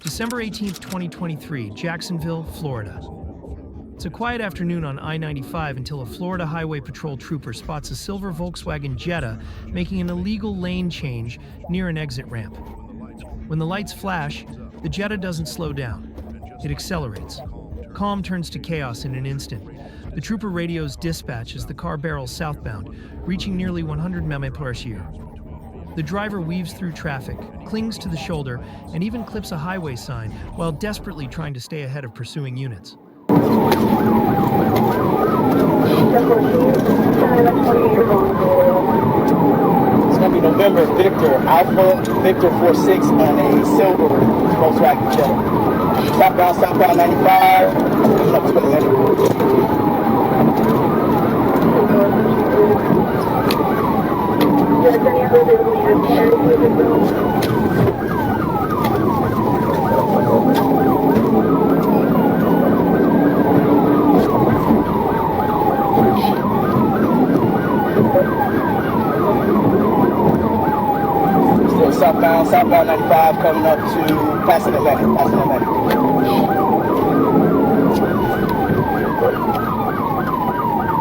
December 18th, 2023, Jacksonville, Florida. It's a quiet afternoon on I-95 until a Florida Highway Patrol trooper spots a silver Volkswagen Jetta making an illegal lane change near an exit ramp. When the lights flash, the Jetta doesn't slow down. It accelerates. Calm turns to chaos in an instant. The trooper radios dispatch as the car barrels southbound, reaching nearly 100 mph. The driver weaves through traffic, clings to the shoulder, and even clips a highway sign while desperately trying to stay ahead of pursuing units. It's going to be November, Victor, Alpha, Victor 46 on a silver Volkswagen Jetta. Southbound 95, coming up to Atlantic. Still southbound 95, coming up to passing Atlantic.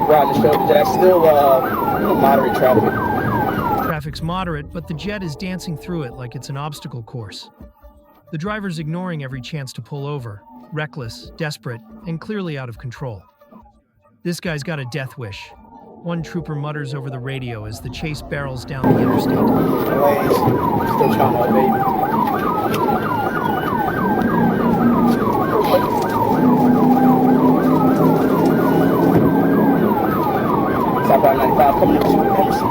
Roger, so that's still moderate traffic. Traffic's moderate, but the Jet is dancing through it like it's an obstacle course. The driver's ignoring every chance to pull over, reckless, desperate, and clearly out of control. This guy's got a death wish. One trooper mutters over the radio as the chase barrels down the interstate. Still trying to baby. Southbound 95 coming into Emerson.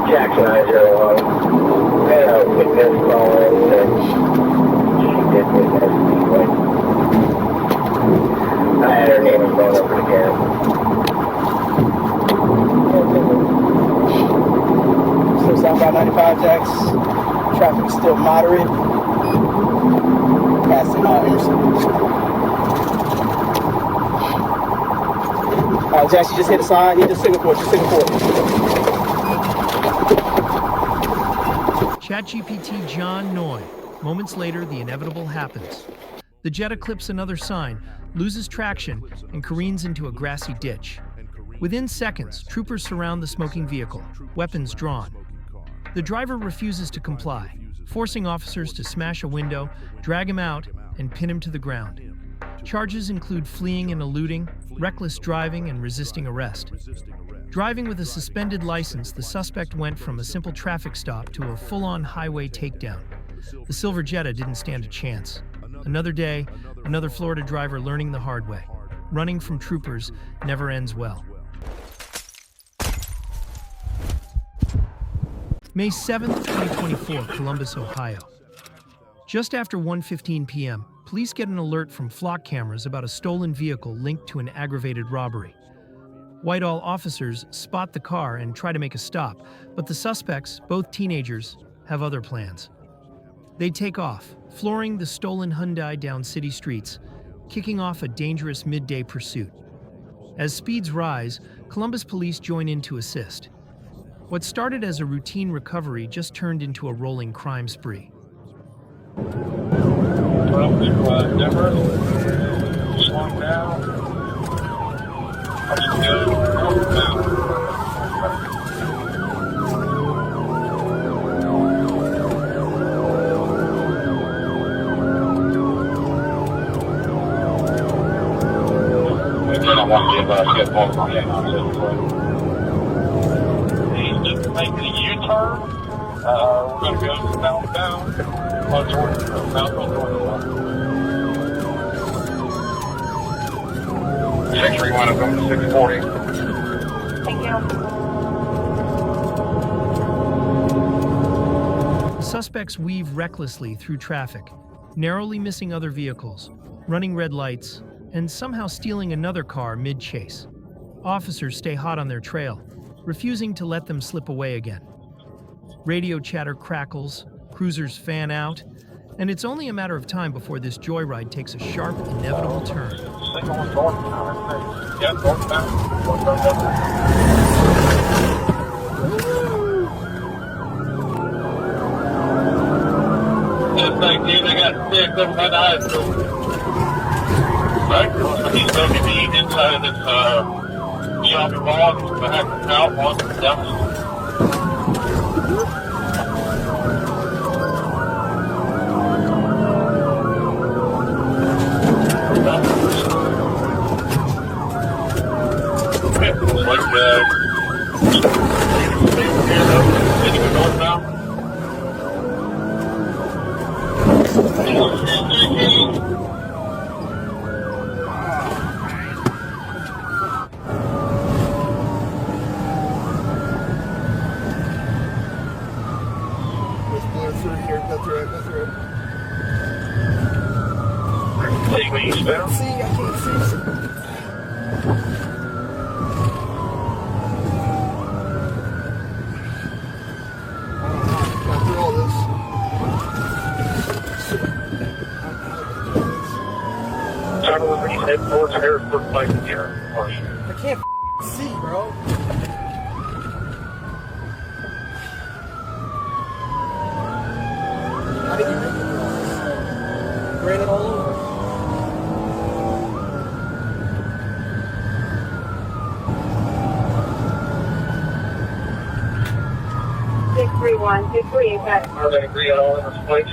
Jackson I-01. Had a witness call in that she did witness anyway. I had her name and phone number again. Still southbound 95, Jacks. Traffic is still moderate. Passing Emerson. Jacks, you just hit a sign. Hit the Singapore. ChatGPT John Noy. Moments later, the inevitable happens. The Jetta clips another sign, loses traction, and careens into a grassy ditch. Within seconds, troopers surround the smoking vehicle, weapons drawn. The driver refuses to comply, forcing officers to smash a window, drag him out, and pin him to the ground. Charges include fleeing and eluding, reckless driving, and resisting arrest. Driving with a suspended license, the suspect went from a simple traffic stop to a full-on highway takedown. The silver Jetta didn't stand a chance. Another day, another Florida driver learning the hard way. Running from troopers never ends well. May 7th, 2024, Columbus, Ohio. Just after 1:15 p.m., police get an alert from flock cameras about a stolen vehicle linked to an aggravated robbery. Whitehall officers spot the car and try to make a stop, but the suspects, both teenagers, have other plans. They take off, flooring the stolen Hyundai down city streets, kicking off a dangerous midday pursuit. As speeds rise, Columbus police join in to assist. What started as a routine recovery just turned into a rolling crime spree. Well, Denver, slowing down. I want to give skip over my He's just making a U-turn. We're going to go southbound. Southbound. 631 is going to 640. Thank you. The suspects weave recklessly through traffic, narrowly missing other vehicles, running red lights, and somehow stealing another car mid-chase. Officers stay hot on their trail, refusing to let them slip away again. Radio chatter crackles, cruisers fan out, and it's only a matter of time before this joyride takes a sharp, inevitable turn. Signal northbound. Yeah, northbound. Just like dude, I got sick over by the high school. Right? He's going to be inside of this shopping mall. Back out one down. I can't see, bro. How did you make it? Ran it all over. Six three one. Are they agree on all in this place?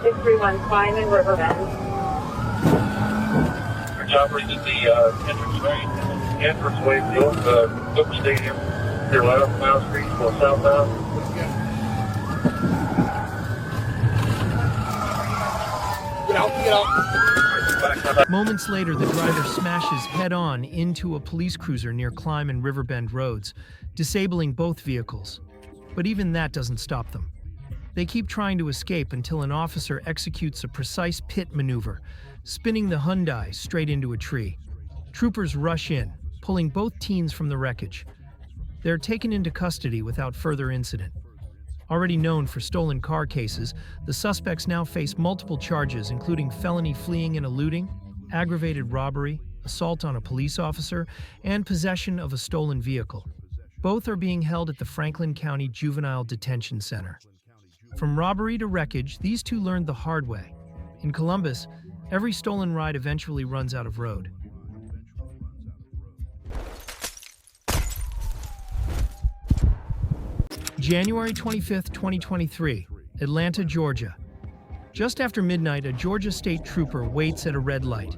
631 Simon Riverbend. Operating the entranceway to the Book Stadium, your left, Mount Street, or southbound. Get out. Moments later, the driver smashes head-on into a police cruiser near Climb and Riverbend roads, disabling both vehicles. But even that doesn't stop them. They keep trying to escape until an officer executes a precise pit maneuver, spinning the Hyundai straight into a tree. Troopers rush in, pulling both teens from the wreckage. They're taken into custody without further incident. Already known for stolen car cases, the suspects now face multiple charges, including felony fleeing and eluding, aggravated robbery, assault on a police officer, and possession of a stolen vehicle. Both are being held at the Franklin County Juvenile Detention Center. From robbery to wreckage, these two learned the hard way. In Columbus, every stolen ride eventually runs out of road. January 25th, 2023, Atlanta, Georgia. Just after midnight, a Georgia state trooper waits at a red light,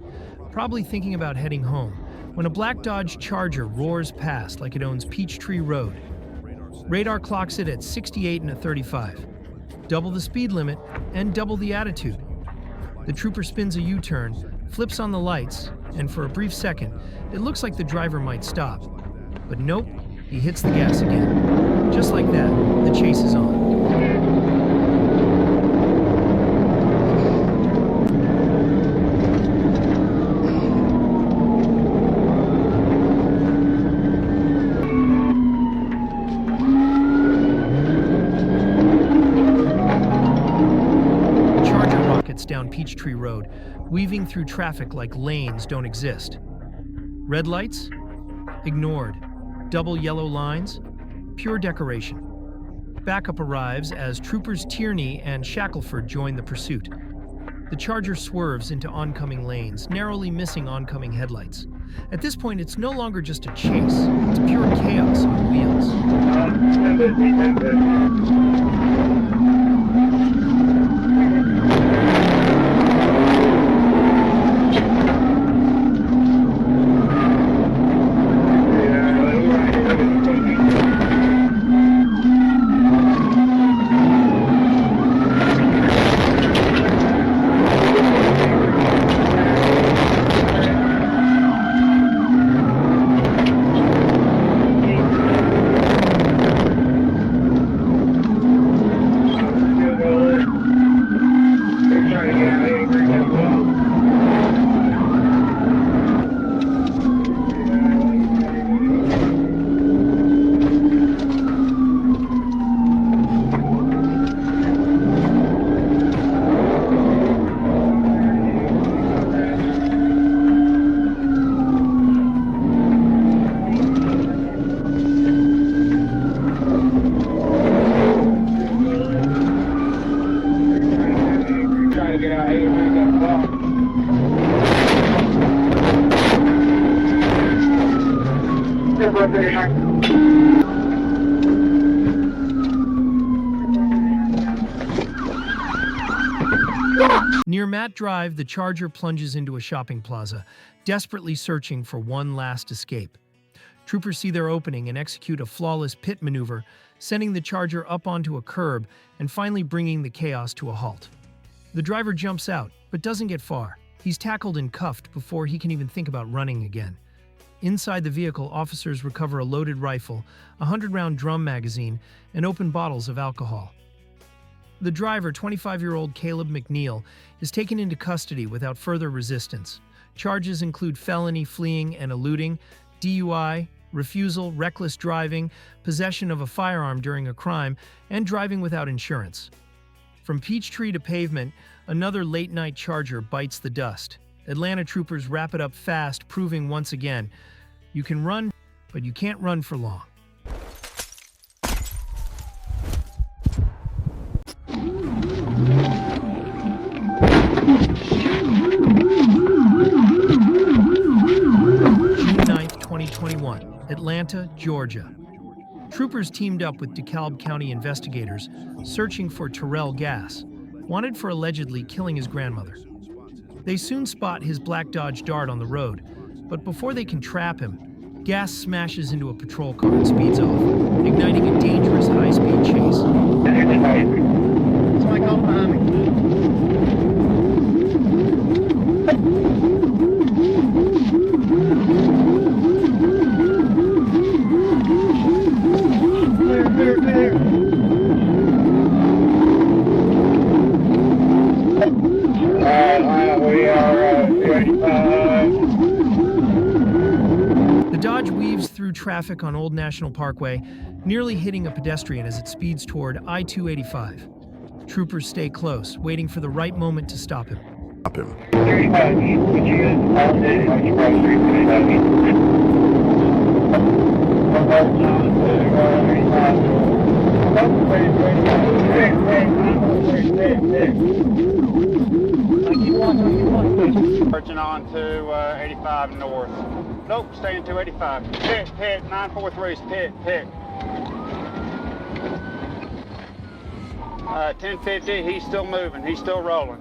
probably thinking about heading home, when a black Dodge Charger roars past like it owns Peachtree Road. Radar clocks it at 68 and a 35. Double the speed limit and double the attitude. The trooper spins a U-turn, flips on the lights, and for a brief second, it looks like the driver might stop. But nope, he hits the gas again. Just like that, the chase is on. Down Peachtree Road, weaving through traffic like lanes don't exist. Red lights? Ignored. Double yellow lines? Pure decoration. Backup arrives as troopers Tierney and Shackelford join the pursuit. The Charger swerves into oncoming lanes, narrowly missing oncoming headlights. At this point, it's no longer just a chase. It's pure chaos on wheels. Near Matt Drive, the Charger plunges into a shopping plaza, desperately searching for one last escape. Troopers see their opening and execute a flawless pit maneuver, sending the Charger up onto a curb and finally bringing the chaos to a halt. The driver jumps out, but doesn't get far. He's tackled and cuffed before he can even think about running again. Inside the vehicle, officers recover a loaded rifle, a 100-round drum magazine, and open bottles of alcohol. The driver, 25-year-old Caleb McNeil, is taken into custody without further resistance. Charges include felony, fleeing and eluding, DUI, refusal, reckless driving, possession of a firearm during a crime, and driving without insurance. From Peachtree to Pavement, another late-night Charger bites the dust. Atlanta troopers wrap it up fast, proving once again, you can run, but you can't run for long. June 9th, 2021, Atlanta, Georgia. Troopers teamed up with DeKalb County investigators searching for Terrell Gass, wanted for allegedly killing his grandmother. They soon spot his black Dodge Dart on the road, but before they can trap him, Gass smashes into a patrol car and speeds off, igniting a dangerous high-speed chase. Somebody call behind me. We are 35. The Dodge weaves through traffic on Old National Parkway, nearly hitting a pedestrian as it speeds toward I-285. Troopers stay close, waiting for the right moment to stop him. 35 East, would you all day on your cross street 35 East? Marching on to 85 north. Nope, staying 285. Pit, 943's pit. 1050, he's still moving, he's still rolling.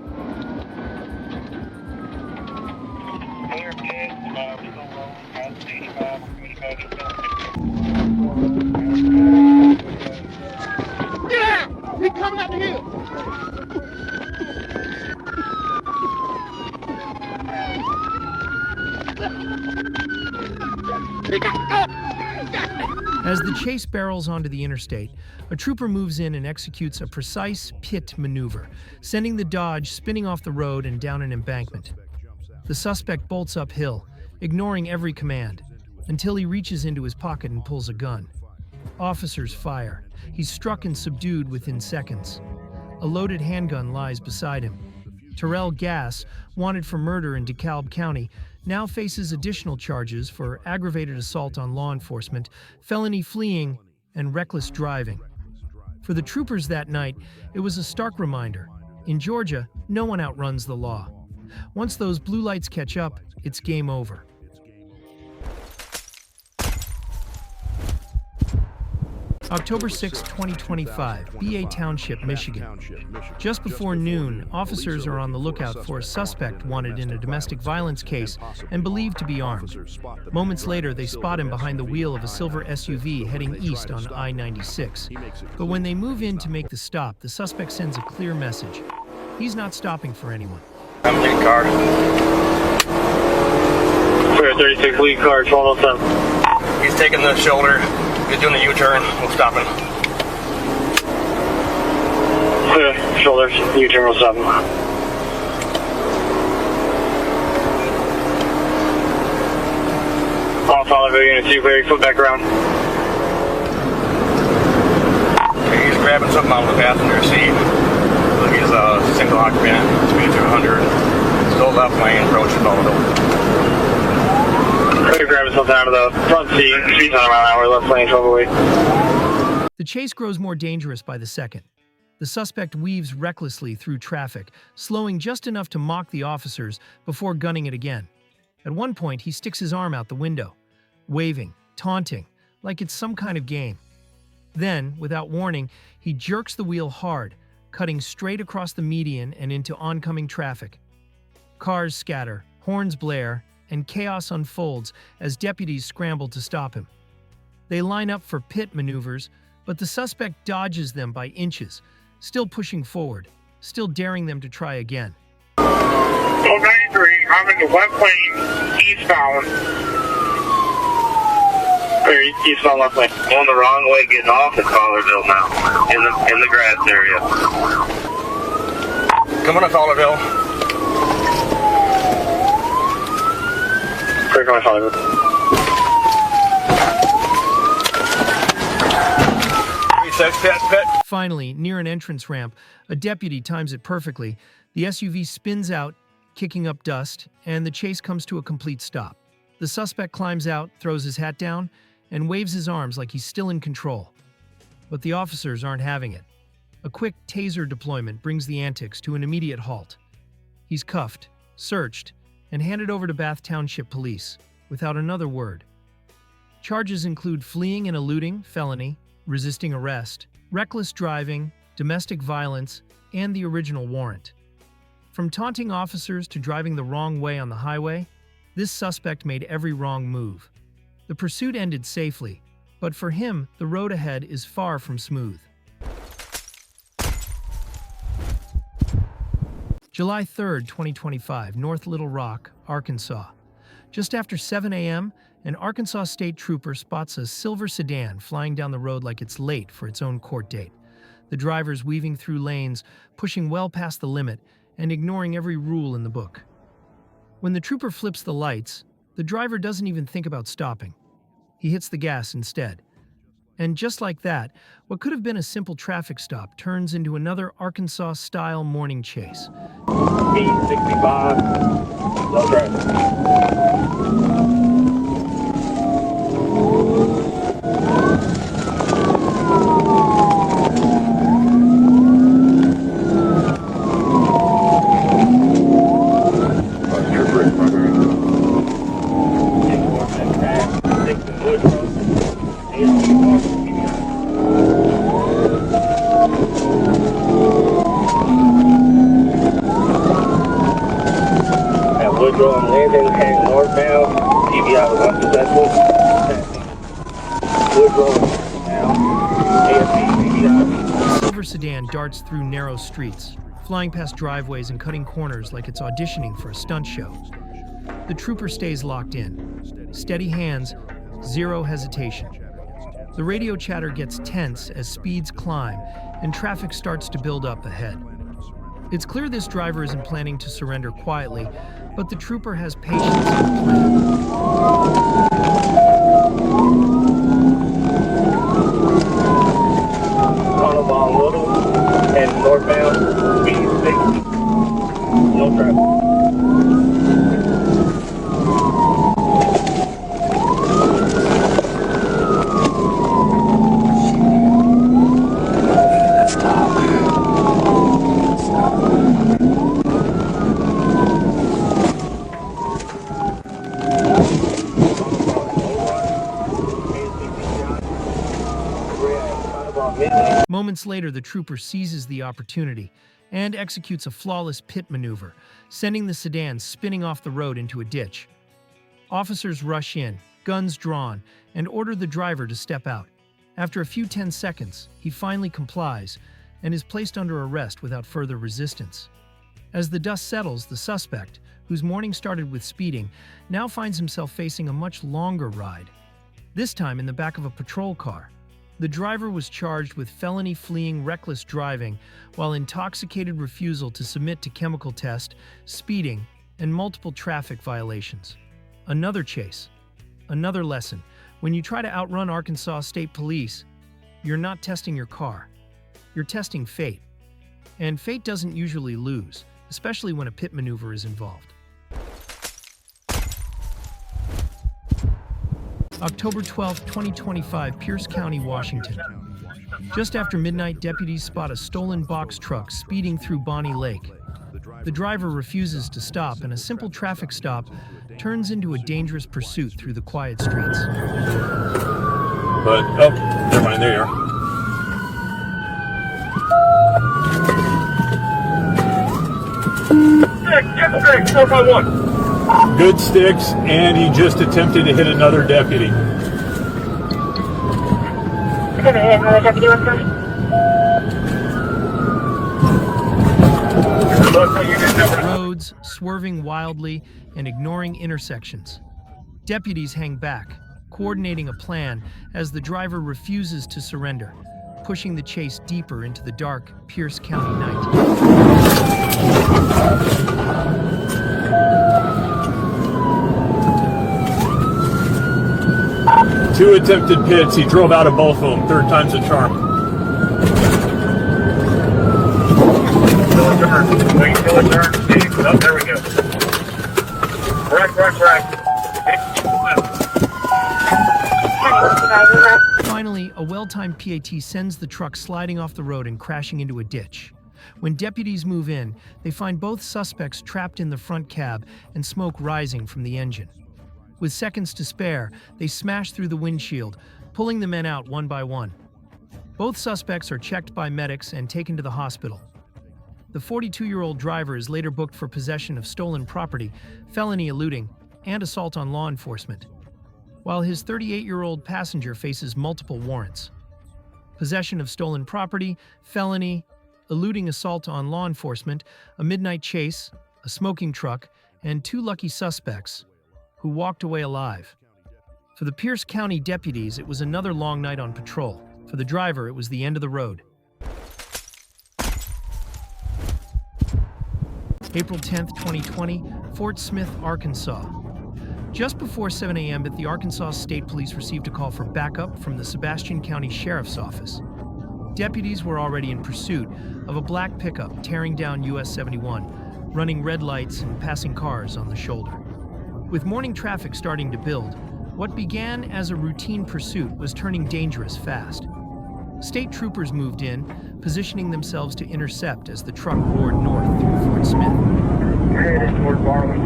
Clear pit, we go roll, 85, 85, Get out! He's coming up the hill! As the chase barrels onto the interstate, a trooper moves in and executes a precise pit maneuver, sending the Dodge spinning off the road and down an embankment. The suspect bolts uphill, ignoring every command, until he reaches into his pocket and pulls a gun. Officers fire. He's struck and subdued within seconds. A loaded handgun lies beside him. Terrell Gass, wanted for murder in DeKalb County, now faces additional charges for aggravated assault on law enforcement, felony fleeing, and reckless driving. For the troopers that night, it was a stark reminder. In Georgia, no one outruns the law. Once those blue lights catch up, it's game over. October 6, 2025, BA Township, Michigan. Just before noon, officers are on the lookout for a suspect wanted in a domestic violence case and believed to be armed. Moments later, they spot him behind the wheel of a silver SUV heading east on I-96. But when they move in to make the stop, the suspect sends a clear message. He's not stopping for anyone. I'm lead car. Clear 36 lead car, 1207. He's taking the shoulder. He's doing a U-turn. We'll stop him. Clear, shoulders, U-turn 07. All follow unit 2, clear, flip back around. He's grabbing something out of the passenger seat. He's a single occupant, speed 200. Still left lane, approach and volatile. Clear, grabbing something out of the front seat, speed 100 mile an hour, left lane, 12 away. The chase grows more dangerous by the second. The suspect weaves recklessly through traffic, slowing just enough to mock the officers before gunning it again. At one point, he sticks his arm out the window, waving, taunting, like it's some kind of game. Then, without warning, he jerks the wheel hard, cutting straight across the median and into oncoming traffic. Cars scatter, horns blare, and chaos unfolds as deputies scramble to stop him. They line up for pit maneuvers, but the suspect dodges them by inches, still pushing forward, still daring them to try again. 093, I'm in the left lane, eastbound. Or eastbound left lane. Going the wrong way, getting off at Collarville now, in the grass area. Coming to Collarville. Clear going Collarville. Pit. Finally, near an entrance ramp, a deputy times it perfectly. The SUV spins out, kicking up dust, and the chase comes to a complete stop. The suspect climbs out, throws his hat down, and waves his arms like he's still in control. But the officers aren't having it. A quick taser deployment brings the antics to an immediate halt. He's cuffed, searched, and handed over to Bath Township Police, without another word. Charges include fleeing and eluding, felony, resisting arrest, reckless driving, domestic violence, and the original warrant. From taunting officers to driving the wrong way on the highway, this suspect made every wrong move. The pursuit ended safely, but for him, the road ahead is far from smooth. July 3rd, 2025, North Little Rock, Arkansas. Just after 7 a.m., an Arkansas state trooper spots a silver sedan flying down the road like it's late for its own court date. The driver's weaving through lanes, pushing well past the limit, and ignoring every rule in the book. When the trooper flips the lights, the driver doesn't even think about stopping. He hits the gas instead. And just like that, what could have been a simple traffic stop turns into another Arkansas-style morning chase. E65, low drive. Woodrow and Landon heading northbound. TBI was unsuccessful. Woodrow now. AFP, TBI. The silver sedan darts through narrow streets, flying past driveways and cutting corners like it's auditioning for a stunt show. The trooper stays locked in. Steady hands, zero hesitation. The radio chatter gets tense as speeds climb and traffic starts to build up ahead. It's clear this driver isn't planning to surrender quietly, but the trooper has patience and a plan. Connellball Little and northbound, speed 60. No traffic. Moments later, the trooper seizes the opportunity and executes a flawless pit maneuver, sending the sedan spinning off the road into a ditch. Officers rush in, guns drawn, and order the driver to step out. After a few 10 seconds, he finally complies and is placed under arrest without further resistance. As the dust settles, the suspect, whose morning started with speeding, now finds himself facing a much longer ride, this time in the back of a patrol car. The driver was charged with felony fleeing reckless driving while intoxicated refusal to submit to chemical test, speeding, and multiple traffic violations. Another chase. Another lesson. When you try to outrun Arkansas State Police, you're not testing your car. You're testing fate. And fate doesn't usually lose, especially when a pit maneuver is involved. October 12, 2025, Pierce County, Washington. Just after midnight, deputies spot a stolen box truck speeding through Bonnie Lake. The driver refuses to stop, and a simple traffic stop turns into a dangerous pursuit through the quiet streets. but oh, never mind. There you are. Get straight, 451. Good sticks, and he just attempted to hit another deputy. Gonna hit another deputy one first. Roads, swerving wildly and ignoring intersections. Deputies hang back, coordinating a plan as the driver refuses to surrender, pushing the chase deeper into the dark Pierce County night. 2 attempted pits. He drove out of both of them. 3rd time's a charm. Wait till it turns, Steve. Oh, there we go. Right. Finally, a well-timed PAT sends the truck sliding off the road and crashing into a ditch. When deputies move in, they find both suspects trapped in the front cab and smoke rising from the engine. With seconds to spare, they smash through the windshield, pulling the men out one by one. Both suspects are checked by medics and taken to the hospital. The 42-year-old driver is later booked for possession of stolen property, felony eluding, and assault on law enforcement, while his 38-year-old passenger faces multiple warrants. Possession of stolen property, felony, eluding assault on law enforcement, a midnight chase, a smoking truck, and 2 lucky suspects who walked away alive. For the Pierce County deputies, it was another long night on patrol. For the driver, it was the end of the road. April 10th, 2020, Fort Smith, Arkansas. Just before 7 a.m. the Arkansas State Police received a call for backup from the Sebastian County Sheriff's Office. Deputies were already in pursuit of a black pickup tearing down US 71, running red lights and passing cars on the shoulder. With morning traffic starting to build, what began as a routine pursuit was turning dangerous fast. State troopers moved in, positioning themselves to intercept as the truck roared north through Fort Smith. We're headed toward Barley.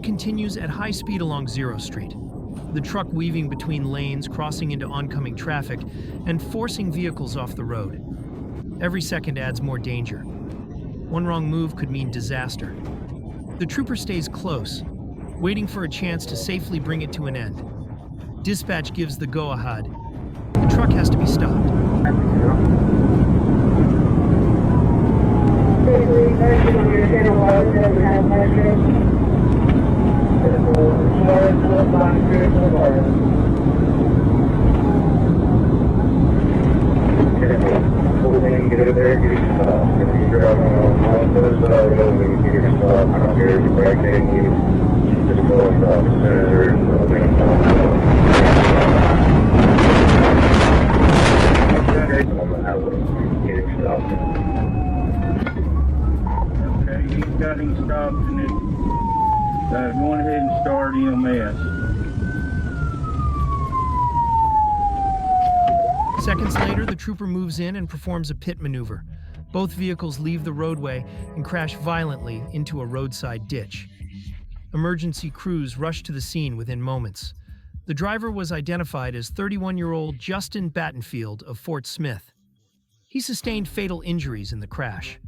Continues at high speed along Zero Street, the truck weaving between lanes, crossing into oncoming traffic, and forcing vehicles off the road. Every second adds more danger. One wrong move could mean disaster. The trooper stays close, waiting for a chance to safely bring it to an end. Dispatch gives the go-ahead. The truck has to be stopped. Okay, he's got him stopped and it's going ahead and start EMS. Seconds later, the trooper moves in and performs a pit maneuver. Both vehicles leave the roadway and crash violently into a roadside ditch. Emergency crews rush to the scene within moments. The driver was identified as 31-year-old Justin Battenfield of Fort Smith. He sustained fatal injuries in the crash.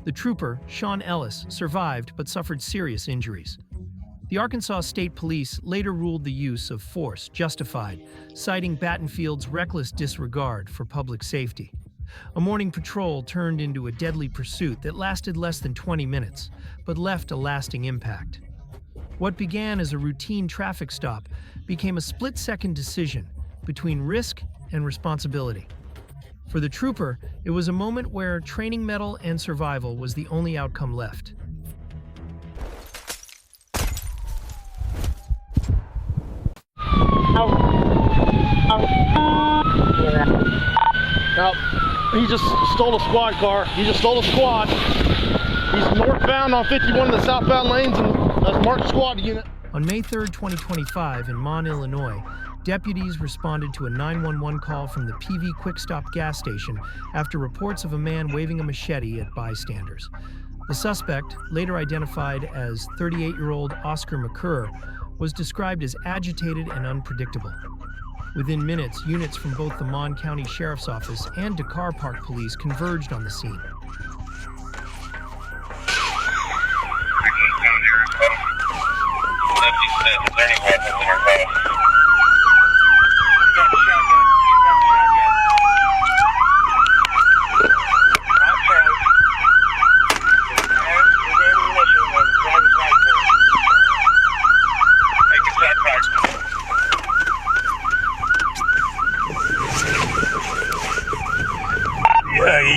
The trooper, Sean Ellis, survived but suffered serious injuries. The Arkansas State Police later ruled the use of force justified, citing Battenfield's reckless disregard for public safety. A morning patrol turned into a deadly pursuit that lasted less than 20 minutes, but left a lasting impact. What began as a routine traffic stop became a split-second decision between risk and responsibility. For the trooper, it was a moment where training mettle and survival was the only outcome left. Now, he just stole a squad car. He just stole a squad. He's northbound on 51 in the southbound lanes, and that's marked squad unit. On May 3rd, 2025, in Mon, Illinois, deputies responded to a 911 call from the PV Quick Stop gas station after reports of a man waving a machete at bystanders. The suspect, later identified as 38-year-old Oscar McCurr, was described as agitated and unpredictable. Within minutes, units from both the Mon County Sheriff's Office and Dakar Park Police converged on the scene.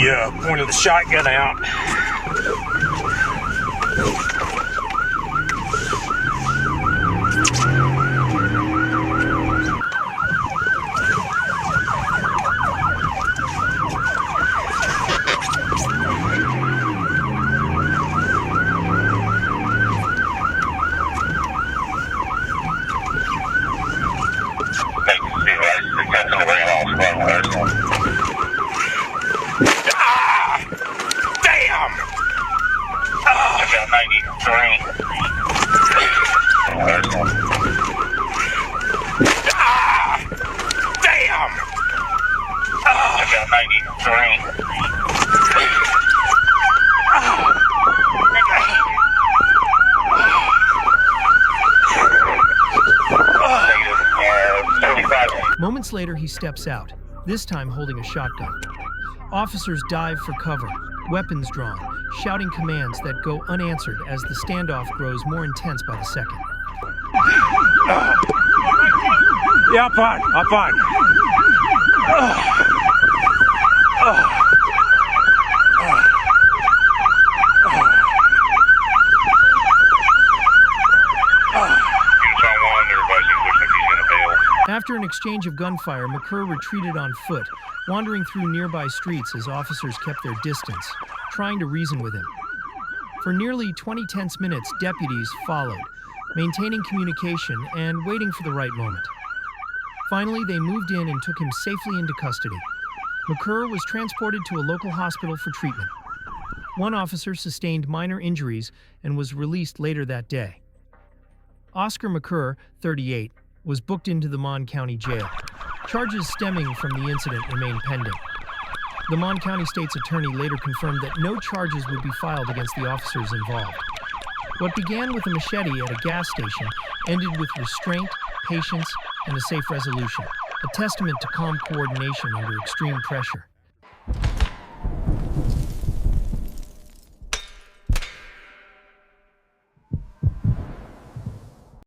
Yeah, he pointed the shotgun out. Moments later, he steps out, this time holding a shotgun. Officers dive for cover, weapons drawn, shouting commands that go unanswered as the standoff grows more intense by the second. Yeah, I'm fine. I'm fine. After an exchange of gunfire, McCurr retreated on foot, wandering through nearby streets as officers kept their distance, trying to reason with him. For nearly 20 tense minutes, deputies followed, maintaining communication and waiting for the right moment. Finally, they moved in and took him safely into custody. McCurr was transported to a local hospital for treatment. One officer sustained minor injuries and was released later that day. Oscar McCurr, 38, was booked into the Mon County Jail. Charges stemming from the incident remain pending. The Mon County State's attorney later confirmed that no charges would be filed against the officers involved. What began with a machete at a gas station ended with restraint, patience, and a safe resolution, a testament to calm coordination under extreme pressure.